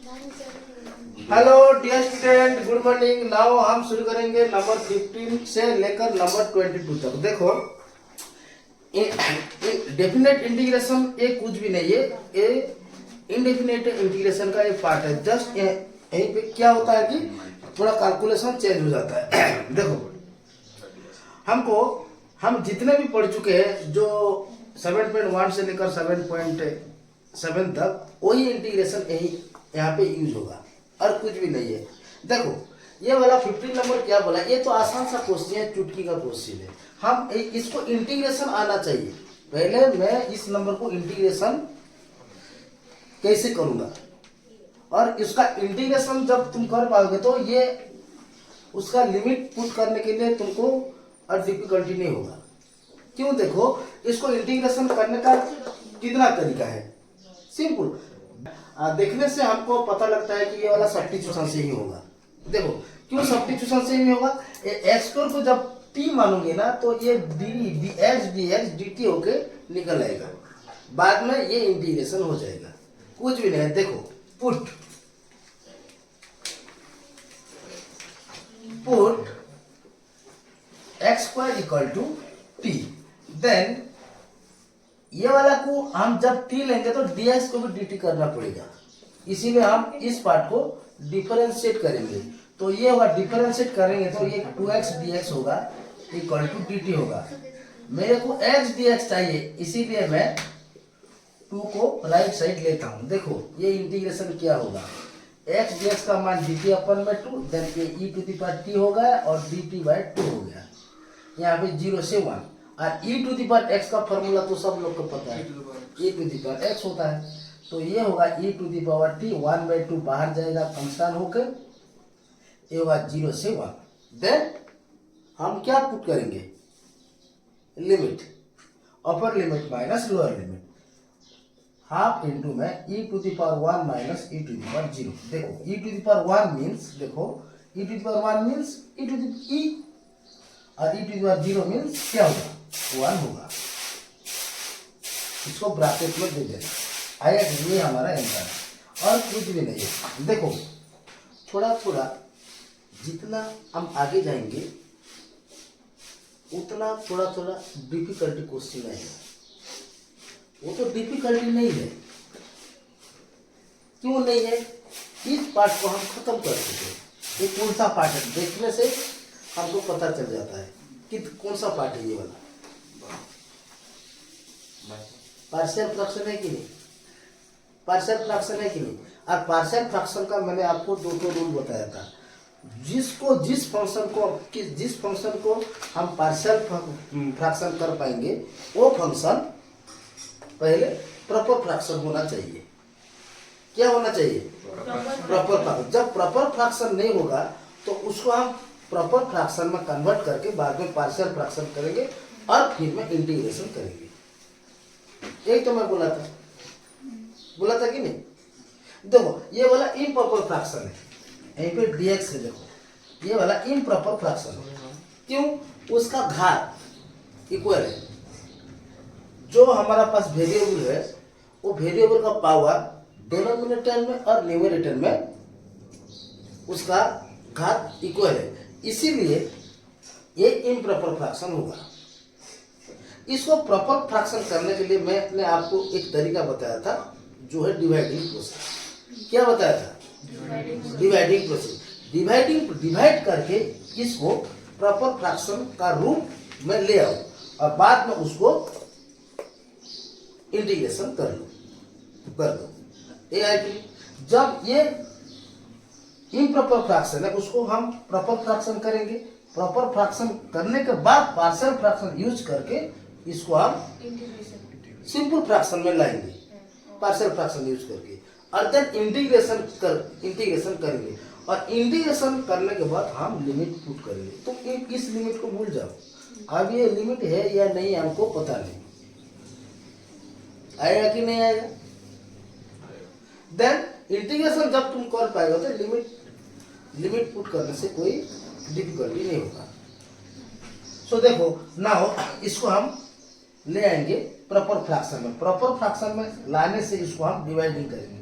Hello dear student, good morning. Now हम शुरू करेंगे नंबर 15 से लेकर नंबर 22 तक। देखो, डेफिनेट इंटीग्रेशन ये कुछ भी नहीं है, ये इनडेफिनेट इंटीग्रेशन का एक पार्ट है। जस्ट यहीं पे क्या होता है कि थोड़ा कैलकुलेशन चेंज हो जाता है। देखो, हम जितने भी पढ़ चुके हैं, जो 7.1 से लेकर 7.7 तक, वही इंटीग्रेशन यही यहाँ पे यूज होगा और कुछ भी नहीं है। देखो, ये वाला 15 नंबर क्या बोला, ये तो आसान सा क्वेश्चन है, चुटकी का क्वेश्चन है। हम इसको इंटीग्रेशन आना चाहिए। पहले मैं इस नंबर को इंटीग्रेशन कैसे करूंगा, और इसका इंटीग्रेशन जब तुम कर पाओगे तो ये उसका लिमिट पुट करने के लिए तुमको और डिफिकल्टी नहीं होगा। क्यों? देखो, इसको इंटीग्रेशन करने का कितना तरीका है, सिंपल। देखने से हमको पता लगता है कि ये वाला सब्स्टिट्यूशन से ही होगा। देखो, क्यों सब्स्टिट्यूशन से ही होगा? एक्स स्क्वायर को जब टी मानोगे ना, तो ये D x D x D T होके निकल आएगा। बाद में ये इंटीग्रेशन हो जाएगा, कुछ भी नहीं है। देखो, put x square equal to t, then ये वाला को हम जब टी लेंगे तो dx को भी dt करना पड़ेगा, इसीलिए हम इस पार्ट को डिफरेंशिएट करेंगे। तो ये होगा, डिफरेंशिएट करेंगे तो ये 2x dx होगा इक्वल टू dt होगा। मेरे को x dx चाहिए, इसीलिए मैं 2 को राइट साइड लेता हूँ। देखो, ये इंटीग्रेशन क्या होगा, x dx का मान dt अपन में 2, देन ये e to the power t होगा और dt बाय 2 हो गया। यहाँ पे 0 से 1, और e to the power x का फॉर्मूला तो सब लोग को पता है, e to the power x होता है। तो ये होगा e to the power t, 1/2 बाहर जाएगा कांस्टेंट होकर, ये होगा 0 से 1। देन हम क्या पुट करेंगे, limit, upper limit minus lower limit, half into में e to the power 1 minus e to the power 0। देखो, e to the power 1 means, देखो e to the power 1 means e to the e, और e to the power 0 means क्या होगा, 1 होगा। इसको bracket में दे देना, आया कि ये हमारा आंसर है और कुछ भी नहीं है। देखो, थोड़ा थोड़ा जितना हम आगे जाएंगे उतना थोड़ा थोड़ा डिफिकल्टी क्वेश्चन आएगा। वो तो डिफिकल्टी नहीं है, क्यों नहीं है? इस पार्ट को हम खत्म कर चुके हैं। ये कौन सा पार्ट है, देखने से हमको पता चल जाता है कि कौन सा पार्ट है। ये वाला पार्शियल फ्रैक्शन है कि नहीं, पार्शियल फ्रैक्शन है कि नहीं। और पार्शियल फ्रैक्शन का मैंने आपको दो रूल बताया था। जिस फंक्शन को हम पार्शियल फ्रैक्शन कर पाएंगे, वो फंक्शन पहले प्रॉपर फ्रैक्शन होना चाहिए। क्या होना चाहिए? Proper fraction. जब प्रॉपर फ्रैक्शन नहीं होगा तो उसको हम प्रॉपर फ्रैक्शन में कन्वर्ट करके बाद में पार्शियल फ्रैक्शन करेंगे और फिर में इंटीग्रेशन करेंगे। यही तो मैं बोला था कि नहीं। देखो, ये वाला इम्प्रॉपर फ्रैक्शन है, यहीं पे dx है। देखो, ये वाला इम्प्रॉपर फ्रैक्शन है। क्यों? उसका घात इक्वल है। जो हमारा पास वेरिएबल है, वो वेरिएबल का पावर डिनोमिनेटर में और न्यूमरेटर में उसका घात इक्वल है, इसीलिए ये इम्प्रॉपर फ्रैक्शन होगा। इसको प्रॉपर फ्रैक्शन करने के लिए मैंने आपको एक तरीका बताया था, जो है डिवाइडिंग प्रोसेस। क्या बताया था? Dividing process. डिवाइड करके इसको प्रॉपर फ्रैक्शन का रूप में ले आओ और बाद में उसको इंटीग्रेशन कर दो। ये है कि जब ये इम्प्रॉपर फ्रैक्शन है, उसको हम प्रॉपर फ्रैक्शन करेंगे। प्रॉपर फ्रैक्शन करने के बाद पार्शियल फ्रैक्शन यूज करके इसको हम सिंपल फ्रैक्शन में लाएंगे, पार्शियल फ्रैक्शन यूज करके, और देन इंटीग्रेशन करेंगे। और इंटीग्रेशन करने के बाद हम लिमिट पुट करेंगे। तुम इस लिमिट को भूल जाओ, अब ये लिमिट है या नहीं हमको पता नहीं, आएगा कि नहीं आएगा। देन इंटीग्रेशन जब तुम कर पाएगा तो लिमिट पुट करने से कोई डिफिकल्टी नहीं होगा। सो देखो, नाउ इसको हम ले आएंगे प्रॉपर फ्रैक्शन में। प्रॉपर फ्रैक्शन में लाने से इसको हम डिवाइडिंग करेंगे।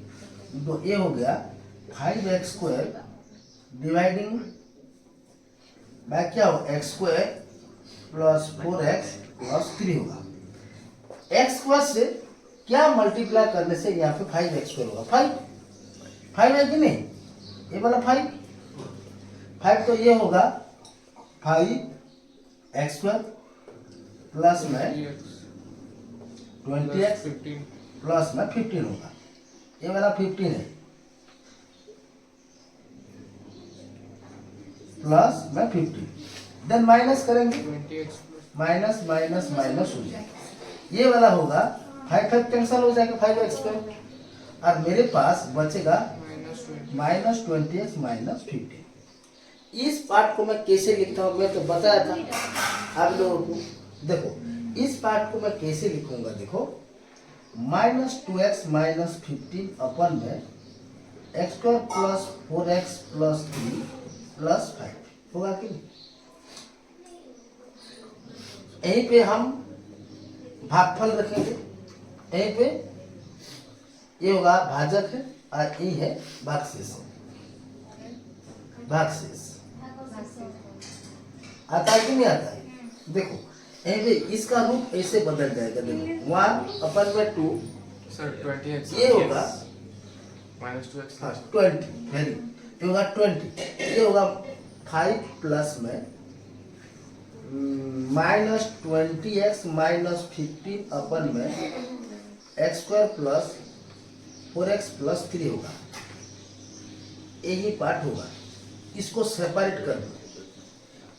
तो ये हो गया 5x² डिवाइडिंग बाय क्या हो x² प्लस 4x प्लस 3 होगा। x² से क्या मल्टीप्लाई करने से यहाँ पे 5x² होगा? 5 है कि नहीं? ये वाला 5 तो ये होगा 5x² प्लस में 20x प्लस में 15 होगा। ये वाला 15 है प्लस में 15, देन माइनस करेंगे, माइनस माइनस माइनस हो जाएगा। ये वाला होगा 5 कैंसल हो जाएगा 5x², और मेरे पास बचेगा -20x -15। इस पार्ट को मैं कैसे लिखता हूँ मैं तो बताया था आप लोगों को। देखो इस पार्ट को मैं कैसे लिखूंगा, देखो -2x -15 अपन में x² plus 4x plus 3 plus 5 होगा कि नहीं? यहीं पे हम भागफल रखेंगे, यहीं पे ये होगा भाजक है और ये है भागशेष। भागशेष आता है कि नहीं आता है? देखो यहीं पे इसका रूप ऐसे बदल जाएगा। देखो 1 अपन में 2 सर 20x ये होगा -2x 20, वेरी ये होगा 20, ये होगा 5 प्लस में -20x -15 अपन में x² प्लस 4x प्लस 3 होगा। यही पार्ट होगा। इसको सेपरेट कर दो।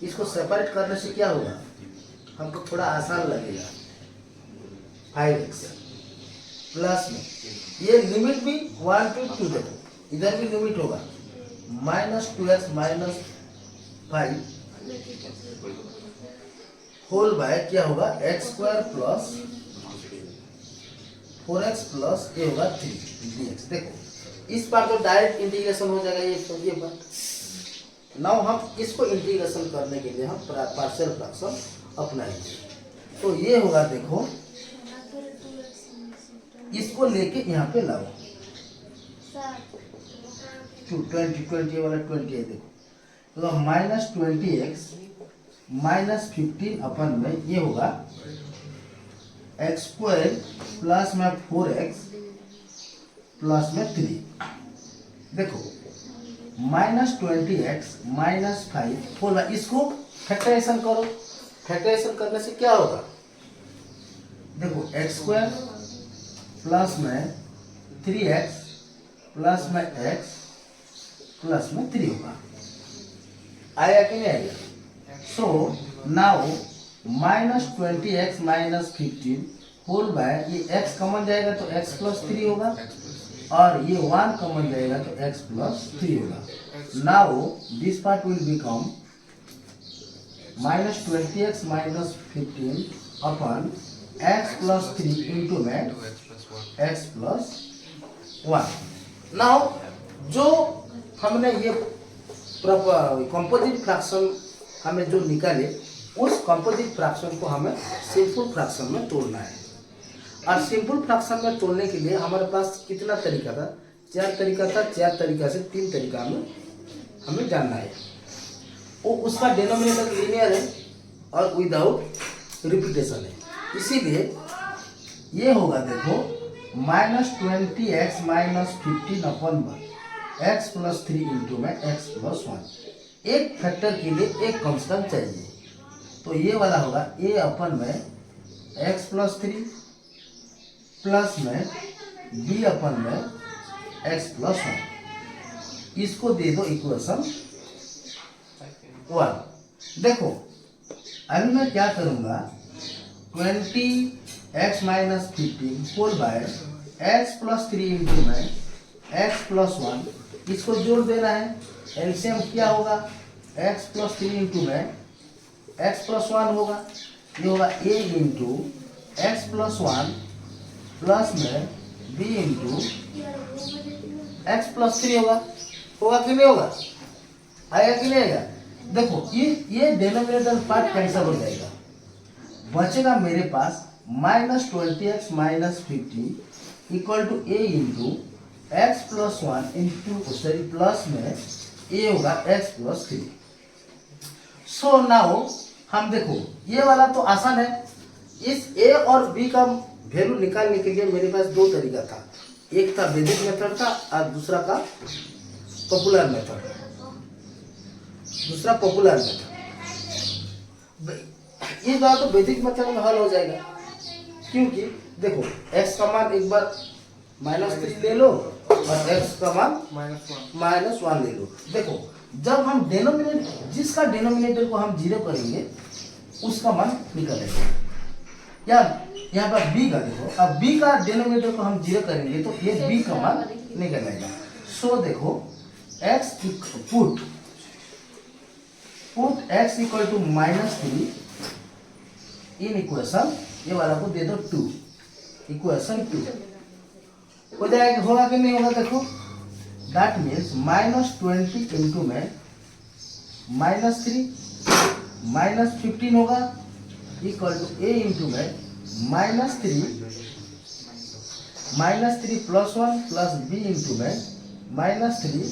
इसको सेपरेट करने से क्या होगा, हमको थोड़ा आसान लगेगा। 5x प्लस में ये लिमिट भी 1 to 2 देखो, इधर भी लिमिट होगा -2x -5 होल बाय क्या होगा x² प्लस 4x प्लस ये होगा 3 dx। देखो इस पार्ट को डायरेक्ट इंटीग्रेशन हो जाएगा ये पार्ट। नाउ हम इसको इंटीग्रेशन करने के लिए हम पार्शियल फ्रैक्शन अपनाएंगे। तो ये होगा, देखो इसको लेके यहाँ पे लाओ 20 वाला 20 है। देखो तो -20x -15 अपन में ये होगा x² प्लस में 4x प्लस में 3। देखो -20x -5 होगा। इसको फैक्टराइजेशन करो। फैक्टराइजेशन करने से क्या होगा, देखो x² प्लस में 3x प्लस में x प्लस में 3 होगा। आया कि नहीं आया? So now -20x -15 whole by ये x कॉमन जाएगा तो x प्लस 3 होगा, और ये 1 कॉमन जाएगा तो x प्लस 3 होगा। Now this part will become -20x -15 upon x plus 3 into में x प्लस 1। नाउ जो हमने ये कंपोजिट फ्रैक्शन हमें जो निकाले, उस कंपोजिट फ्रैक्शन को हमें सिंपल फ्रैक्शन में तोड़ना है। और सिंपल फ्रैक्शन में तोड़ने के लिए हमारे पास कितना तरीका था? 4 तरीका था। 4 तरीका से 3 तरीका में हमें जानना है। वो उसका डिनोमिनेटर लीनियर है और विदाउट रिपीटेशन है। इसीलिए ये होगा, देखो -20x -15 अपन x प्लस 3 इंटू में x प्लस 1। एक फैक्टर के लिए एक कांस्टेंट चाहिए, तो ये वाला होगा a अपन में x प्लस 3 प्लस में b अपन में x प्लस 1। इसको दे दो इक्वेशन 1। देखो अभी मैं क्या करूँगा, 20x -15 whole by x plus 3 into में x प्लस 1, इसको जोड़ देना है। एलसीएम क्या होगा, x प्लस 3 इंटू में x प्लस 1 होगा। ये होगा a into x plus 1 plus में b इंटू एक्स प्लस 3 होगा कि नहीं होगा? आएगा कि नहीं आएगा? देखो ये डिनोमिनेटर पार्ट कैंसिल हो जाएगा। बचेगा मेरे पास -20x -15 equal to a into x plus 1 into sorry plus में a होगा x प्लस 3। सो नाउ हम देखो ये वाला तो आसान है। इस a और b का वैल्यू निकालने के लिए मेरे पास दो तरीका था, एक था वैदिक मेथड था और दूसरा का पॉपुलर मेथड। दूसरा पॉपुलर मेथड, ये बात तो वैदिक मेथड में हल हो जाएगा, क्योंकि देखो x का मान एक बार -3 ले लो और x का मान -1 ले लो। देखो जब हम डिनोमिनेटर, जिसका डिनोमिनेटर को हम 0 करेंगे उसका मान निकलेगा। या यहाँ पर b का देखो, अब b का डिनोमिनेटर को हम 0 करेंगे तो ये b का मान निकलेगा। सो देखो x put x equal to -3 in equation, ये वाला को दे दो 2, इक्वेशन 2 हो जाएगा। होगा कि नहीं होगा देखो, दैट मीन्स -20 इंटू में -3 -15 होगा इक्वल टू a इंटू में -3 प्लस 1 प्लस b इंटू में -3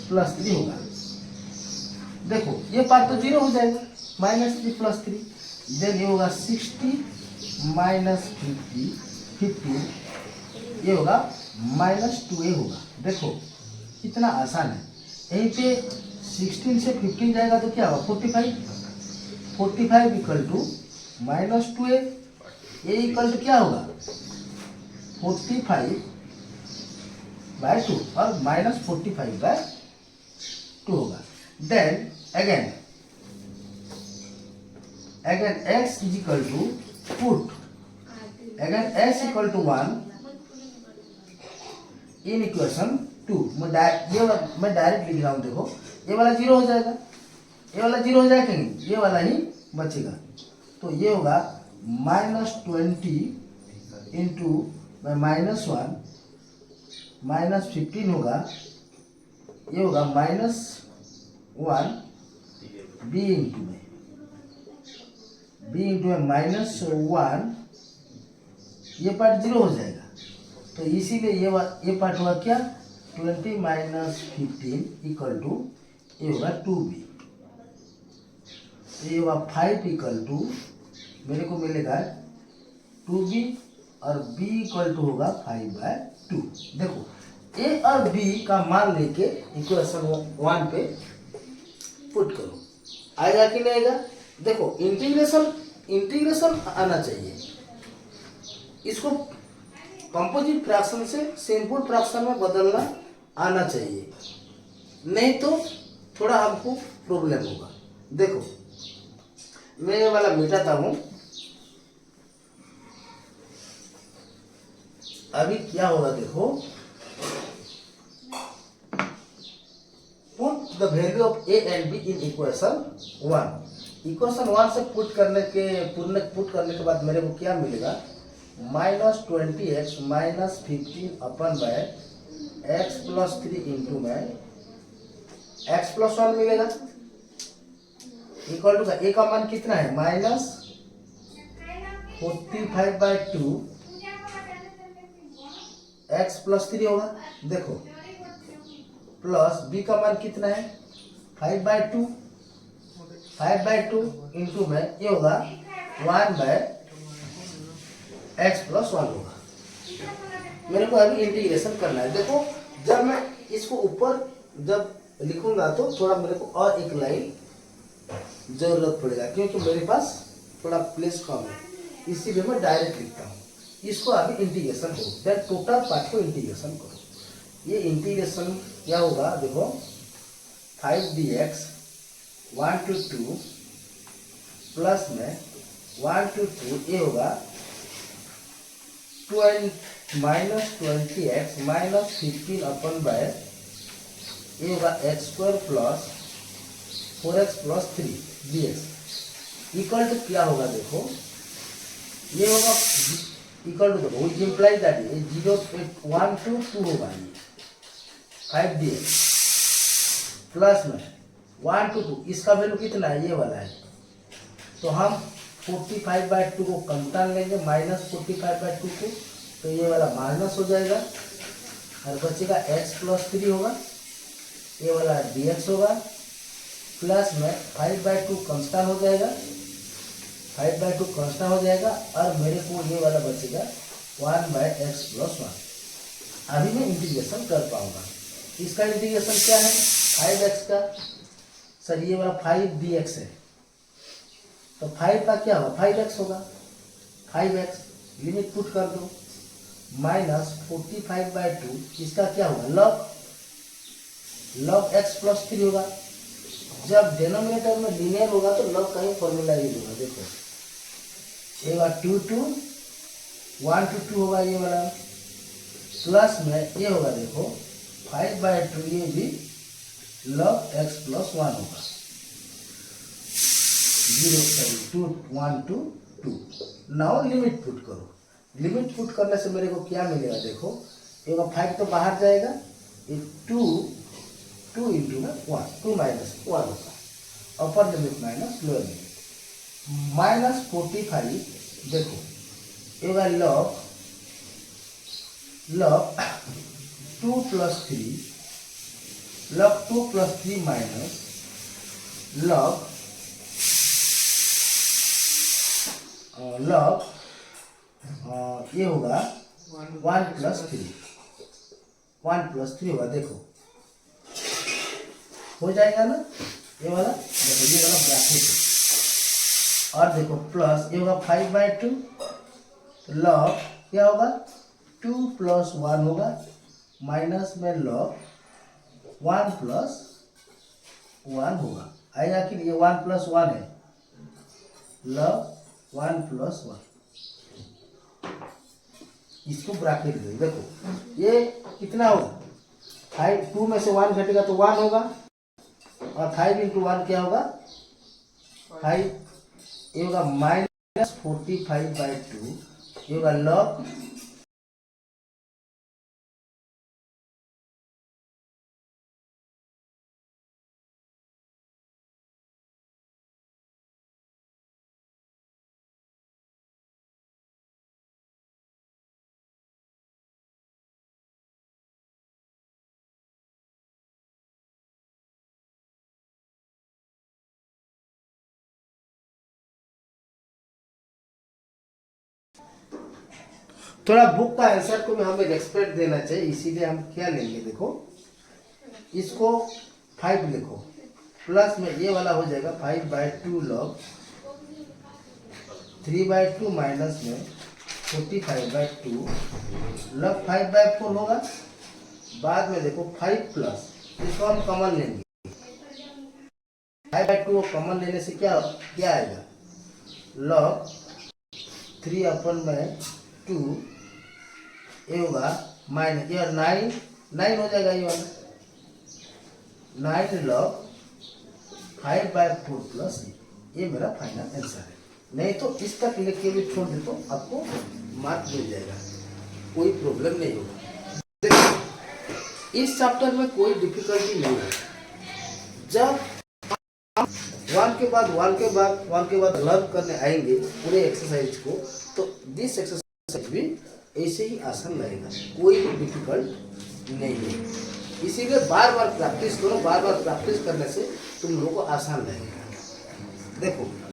प्लस 3 होगा। देखो ये पार्ट तो 0 हो जाएगा, -3 प्लस 3, देन ये होगा 60 -50 ये होगा -2a होगा। देखो कितना आसान है। यहीं पे 16 से 15 जाएगा तो क्या होगा 45 equal to -2a, a equal to क्या होगा 45/2 और -45/2 होगा। Then again x is equal to put again x equal to 1 in equation 2। मैं डायरेक्ट लिख रहा हूँ। देखो ये वाला 0 हो जाएगा, ये वाला 0 हो जाएगा नहीं, ये वाला ही बचेगा। तो ये होगा -20 इंटू में -1 -15 होगा, ये होगा -1 b इंटू में -1, ये पार्ट 0 हो जाएगा। तो इसीलिए ये पार्ट हुआ क्या 20 -15 इक्वल टू ये होगा 2b। ये होगा 5 इक्वल टू मेरे को मिलेगा 2b और b इक्वल टू होगा 5/2। देखो a और b का मान लेके इक्वेशन 1 पे पुट करो, आएगा कि नहीं आएगा। देखो इंटीग्रेशन आना चाहिए, इसको कंपोजिट फ्रैक्शन से सिंपल फ्रैक्शन में बदलना आना चाहिए, नहीं तो थोड़ा हमको प्रॉब्लम होगा। देखो मैं ये वाला मिटाता हूं। अभी क्या होगा देखो, put the value of a and b in equation 1। Equation 1 से पुट करने के बाद मेरे को क्या मिलेगा -20x -15 अपन बाय x प्लस 3 इंटू में x प्लस 1 मिलेगा इक्वल टू का a का मान कितना है -45/2 x प्लस 3 होगा। देखो प्लस b का मान कितना है 5/2 इंटू में ये होगा 1/x प्लस 1 होगा। मेरे को अभी इंटीग्रेशन करना है। देखो जब मैं इसको ऊपर जब लिखूंगा तो थोड़ा मेरे को और एक लाइन जरूरत पड़ेगा, क्योंकि मेरे पास थोड़ा प्लेस कम है, इसीलिए मैं डायरेक्ट लिखता हूँ। इसको अभी इंटीग्रेशन करो, देन टोटल पार्ट को इंटीग्रेशन करो। ये इंटीग्रेशन क्या होगा देखो 5dx 1 to 2 प्लस में 1 to 2 ये होगा -20x -15 अपन बाय ये होगा x² plus 4x plus 3 dx equal to क्या होगा देखो, ये होगा इक्वल टू देखो विच इम्प्लाइज दैट ये 1 to 2 होगा, ये 5dx प्लस में 1 to 2 इसका वैल्यू कितना है ये वाला है, तो हम 45/2 को कमतान लेंगे -45/2 को, तो ये वाला माइनस हो जाएगा और बचेगा x प्लस 3 होगा, ये वाला dx होगा, प्लस में 5/2 कांस्टेंट हो जाएगा, 5/2 कांस्टेंट हो जाएगा, और मेरे को ये वाला बचेगा 1/x प्लस 1। अभी मैं इंटीग्रेशन कर पाऊंगा। इसका इंटीग्रेशन क्या है, 5x का, सर ये वाला 5dx है, तो 5 का क्या होगा, 5x होगा, 5x लिमिट पुट कर दो, माइनस 45/2, इसका क्या होगा, log x प्लस 3 होगा। जब डिनोमिनेटर में लीनियर होगा तो log का ही फॉर्मूला यूज होगा। देखो ये वाला 1 to 2 होगा, ये वाला प्लस में ये होगा, देखो 5/2, ये भी log x प्लस 1 होगा, 1 to 2। नाउ लिमिट पुट करो, लिमिट पुट करने से मेरे को क्या मिलेगा, देखो ये 5 तो बाहर जाएगा, ये 2 इंटू में 1, 2 माइनस 1 होगा, अपर limit minus lower limit, minus 45। देखो ये होगा log 2 plus 3, log 2 plus 3 minus log ये होगा 1 प्लस 3, 1 प्लस 3 होगा। देखो हो जाएगा ना, ये वाला देखो, ये वाला ब्रैकेट है, और देखो प्लस ये होगा 5/2, तो log क्या होगा 2 प्लस 1 होगा, माइनस में log 1 प्लस 1 होगा, आएगा कि ये 1 प्लस 1 है, log 1 प्लस 1, इसको ब्रैकेट दे। देखो ये कितना होगा, 5, 2 में से 1 घटेगा तो 1 होगा, और 5 इंटू 1 क्या होगा 5, ये होगा माइनस 45/2, ये होगा log थोड़ा बुक का आंसर को भी हमें रेस्पेक्ट देना चाहिए, इसीलिए हम क्या लेंगे, देखो इसको 5 लिखो, प्लस में ये वाला हो जाएगा 5/2 log 3/2 माइनस में 45/2 log 5/4 होगा। बाद में देखो 5 प्लस, इसको हम कॉमन लेंगे, 5/2 को कॉमन लेने से क्या क्या आएगा, log 3/2, ये होगा माइनस, ये 9 हो जाएगा, ये वाला 9 log 5/4 प्लस, ये मेरा फाइनल आंसर है। नहीं तो इस तक लिख के भी छोड़ दे तो आपको मार्क मिल जाएगा, कोई प्रॉब्लम नहीं होगा। देखिए इस चैप्टर में कोई डिफिकल्टी नहीं है। जब हम 1 के बाद लर्न करने आएंगे पूरे एक्सरसाइज को, तो दिस एक्सरसाइज भी ऐसे ही आसान लगेगा, कोई भी डिफिकल्ट नहीं है। इसीलिए बार बार प्रैक्टिस करो, बार बार प्रैक्टिस करने से तुम लोगों को आसान लगेगा। देखो